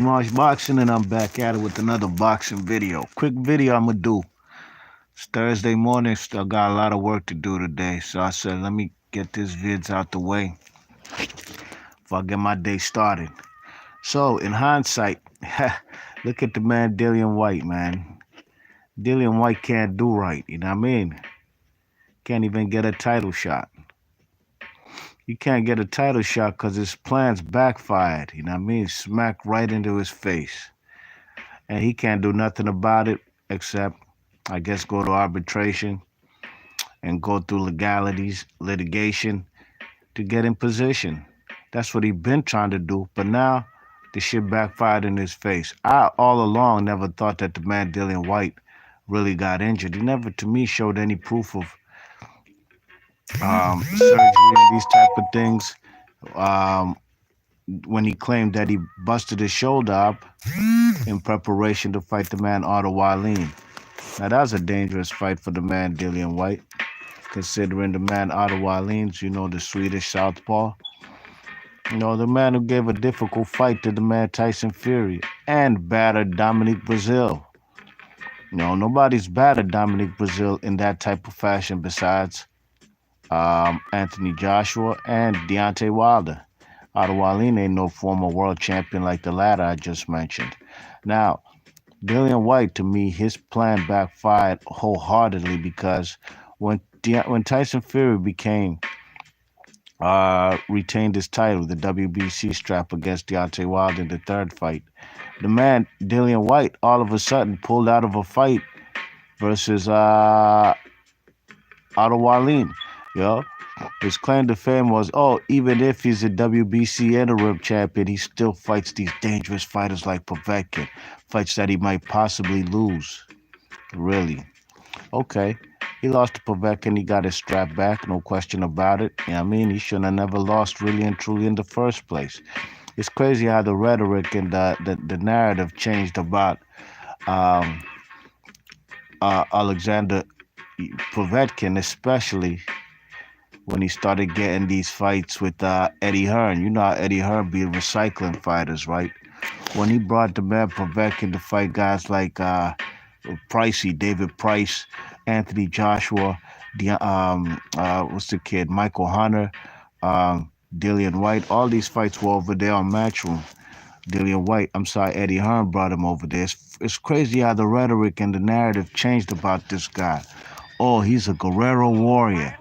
March Boxing, and I'm back at it with another boxing video. Quick video I'm gonna do. It's Thursday morning, still got a lot of work to do today, so I said let me get these vids out the way before I get my day started. So in hindsight, look at the man Dillian Whyte, man. Dillian Whyte can't do right, you know what I mean? Can't even get a title shot. He can't get a title shot because his plans backfired, you know what I mean? Smacked right into his face. And he can't do nothing about it except, I guess, go to arbitration and go through legalities, litigation to get in position. That's what he been trying to do, but now the shit backfired in his face. I all along never thought that the man Dillian Whyte really got injured. He never, to me, showed any proof of surgery and these type of things. Um, when he claimed that he busted his shoulder up in preparation to fight the man Otto Wallin. Now that was a dangerous fight for the man Dillian Whyte, considering the man Otto Wallin's, the Swedish southpaw. The man who gave a difficult fight to the man Tyson Fury and battered Dominic Brazil. Nobody's battered Dominic Brazil in that type of fashion besides Anthony Joshua and Deontay Wilder. Otto Wallin ain't no former world champion like the latter I just mentioned. Now, Dillian Whyte, to me, his plan backfired wholeheartedly because when Tyson Fury retained his title, the WBC strap against Deontay Wilder in the third fight, the man Dillian Whyte all of a sudden pulled out of a fight versus Otto Wallin. His claim to fame was, even if he's a WBC interim champion, he still fights these dangerous fighters like Povetkin, fights that he might possibly lose. Really? Okay. He lost to Povetkin, he got his strap back, no question about it. He shouldn't have never lost really and truly in the first place. It's crazy how the rhetoric and the narrative changed about um, Alexander Povetkin, especially when he started getting these fights with Eddie Hearn. You know how Eddie Hearn be recycling fighters, right? When he brought the man Povetkin to fight guys like Pricey, David Price, Anthony Joshua, what's the kid, Michael Hunter, Dillian Whyte. All these fights were over there on Matchroom. Eddie Hearn brought him over there. It's crazy how the rhetoric and the narrative changed about this guy. Oh, he's a Guerrero warrior.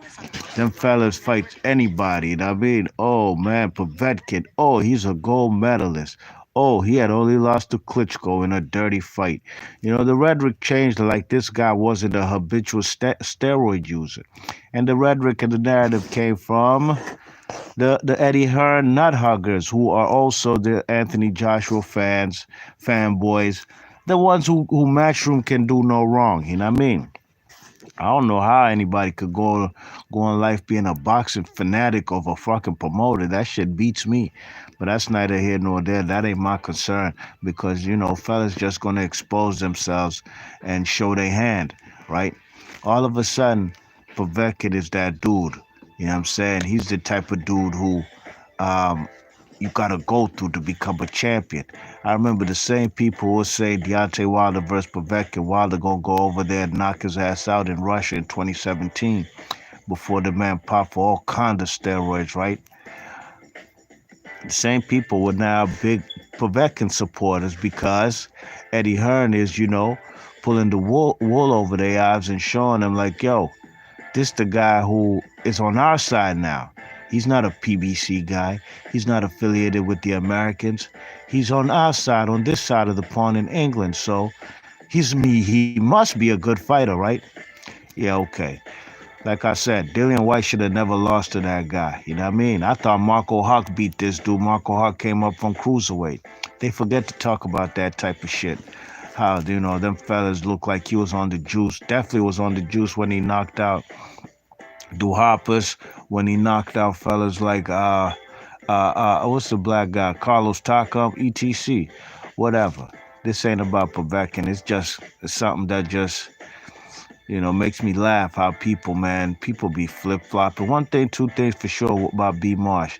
Them fellas fight anybody, you know what I mean? Oh, man, Povetkin. Oh, he's a gold medalist. Oh, he had only lost to Klitschko in a dirty fight. The rhetoric changed like this guy wasn't a habitual steroid user. And the rhetoric and the narrative came from the Eddie Hearn nut huggers, who are also the Anthony Joshua fanboys, the ones who Matchroom can do no wrong, you know what I mean? I don't know how anybody could go in life being a boxing fanatic of a fucking promoter. That shit beats me. But that's neither here nor there. That ain't my concern because fellas just gonna expose themselves and show their hand, right? All of a sudden, Povetkin is that dude. You know what I'm saying? He's the type of dude who um, you gotta go through to become a champion. I remember the same people who would say Deontay Wilder versus Povetkin. Wilder gonna go over there and knock his ass out in Russia in 2017 before the man popped for all kinds of steroids, right? The same people were now big Povetkin supporters because Eddie Hearn is, pulling the wool over their eyes and showing them like, yo, this the guy who is on our side now. He's not a PBC guy. He's not affiliated with the Americans. He's on our side, on this side of the pond in England. So he must be a good fighter, right? Yeah, okay. Like I said, Dillian Whyte should have never lost to that guy. You know what I mean? I thought Marco Huck beat this dude. Marco Huck came up from cruiserweight. They forget to talk about that type of shit. How, them fellas look like he was on the juice. Definitely was on the juice when he knocked out Duhaupas, when he knocked out fellas like what's the black guy? Carlos Takam, etc. Whatever. This ain't about Povetkin. It's something that just makes me laugh how people be flip flopping. One thing, two things for sure about B Marsh.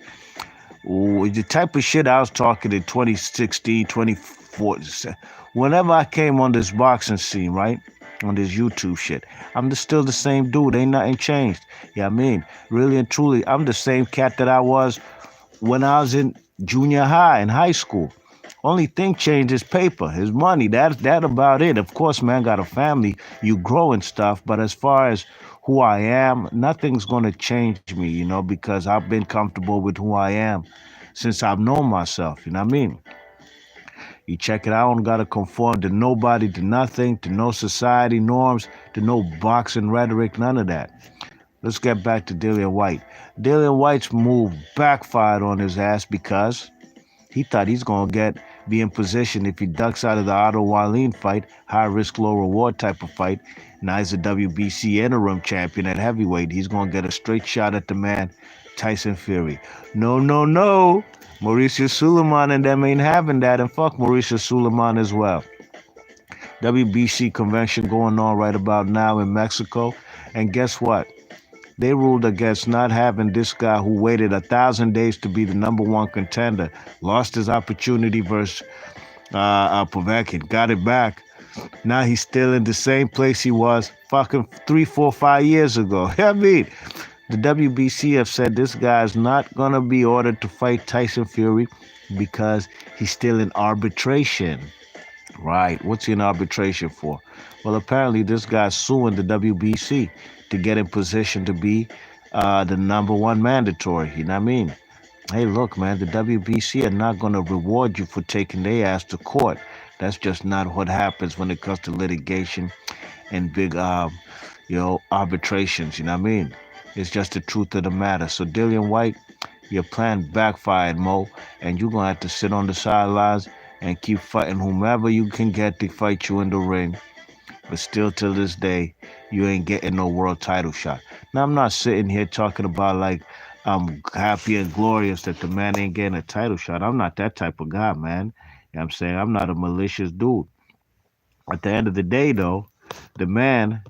Ooh, the type of shit I was talking in 2016, 2014. Whenever I came on this boxing scene, right? On this YouTube shit, I'm still the same dude. Ain't nothing changed. Yeah, I mean, really and truly, I'm the same cat that I was when I was in junior high and high school. Only thing changed is paper, his money. That about it. Of course, man, got a family, you grow and stuff. But as far as who I am, nothing's gonna change me, because I've been comfortable with who I am since I've known myself. You know what I mean? You check it out, I don't gotta conform to nobody, to nothing, to no society norms, to no boxing rhetoric, none of that. Let's get back to Dillian Whyte. Dillian Whyte's move backfired on his ass because he thought he's gonna be in position if he ducks out of the Otto Wallin fight, high risk, low reward type of fight. Now he's a WBC interim champion at heavyweight. He's gonna get a straight shot at the man, Tyson Fury. No, no, no. Mauricio Suleiman and them ain't having that, and fuck Mauricio Suleiman as well. WBC convention going on right about now in Mexico, and guess what? They ruled against not having this guy who waited 1,000 days to be the number one contender, lost his opportunity versus Povetkin, got it back. Now he's still in the same place he was fucking 3, 4, 5 years ago. I mean, the WBC have said this guy is not going to be ordered to fight Tyson Fury because he's still in arbitration. Right. What's he in arbitration for? Well, apparently this guy's suing the WBC to get in position to be the number one mandatory. You know what I mean? Hey, look, man, the WBC are not going to reward you for taking their ass to court. That's just not what happens when it comes to litigation and big, arbitrations. You know what I mean? It's just the truth of the matter. So, Dillian Whyte, your plan backfired, Mo, and you're going to have to sit on the sidelines and keep fighting whomever you can get to fight you in the ring. But still, till this day, you ain't getting no world title shot. Now, I'm not sitting here talking about like I'm happy and glorious that the man ain't getting a title shot. I'm not that type of guy, man. You know what I'm saying? I'm not a malicious dude. At the end of the day, though, the man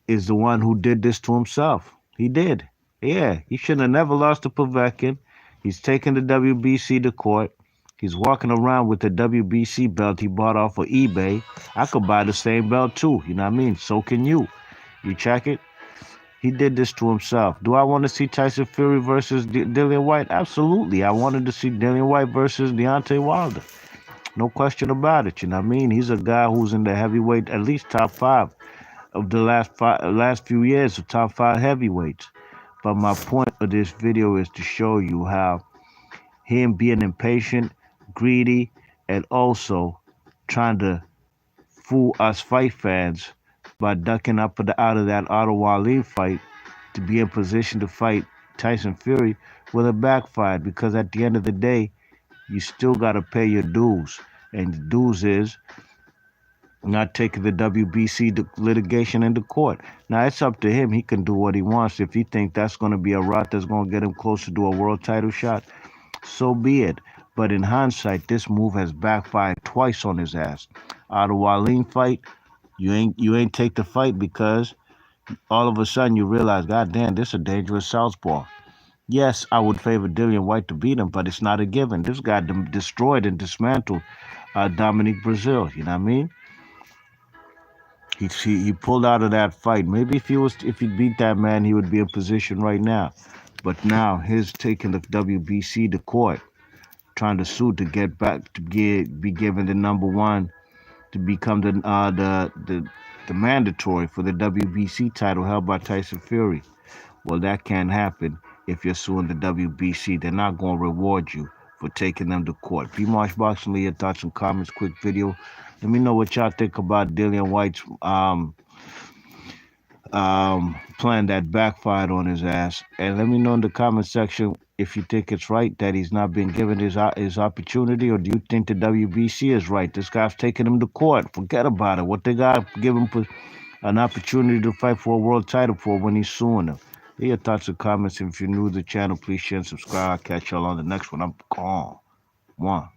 is the one who did this to himself. He did. Yeah, he should have never lost to Povetkin. He's taking the WBC to court. He's walking around with the WBC belt he bought off of eBay. I could buy the same belt too. You know what I mean? So can you. You check it? He did this to himself. Do I want to see Tyson Fury versus Dillian Whyte? Absolutely. I wanted to see Dillian Whyte versus Deontay Wilder. No question about it. You know what I mean? He's a guy who's in the heavyweight, at least top five of the last few years of top five heavyweights. But my point of this video is to show you how him being impatient, greedy, and also trying to fool us fight fans by ducking up out of that Otto Wallin fight to be in position to fight Tyson Fury will have backfired because at the end of the day, you still got to pay your dues. And the dues is not taking the WBC litigation into court. Now, it's up to him. He can do what he wants. If he thinks that's going to be a route that's going to get him closer to a world title shot, so be it. But in hindsight, this move has backfired twice on his ass. Out of Wallin fight, you ain't take the fight because all of a sudden you realize, God damn, this is a dangerous southpaw. Yes, I would favor Dillian Whyte to beat him, but it's not a given. This guy destroyed and dismantled Dominic Brazil. You know what I mean? He pulled out of that fight. Maybe if he beat that man, he would be in position right now. But now his taking the WBC to court, trying to sue to get back to be given the number one to become the mandatory for the WBC title held by Tyson Fury. Well, that can't happen if you're suing the WBC. They're not going to reward you for taking them to court. B-Marsh Boxing, leave your thoughts and comments. Quick video. Let me know what y'all think about Dillian Whyte's plan that backfired on his ass. And let me know in the comment section if you think it's right that he's not been given his opportunity, or do you think the WBC is right? This guy's taking him to court. Forget about it. What they got give him an opportunity to fight for a world title for when he's suing them. Leave your thoughts and comments. If you're new to the channel, please share and subscribe. I'll catch y'all on the next one. I'm gone. One.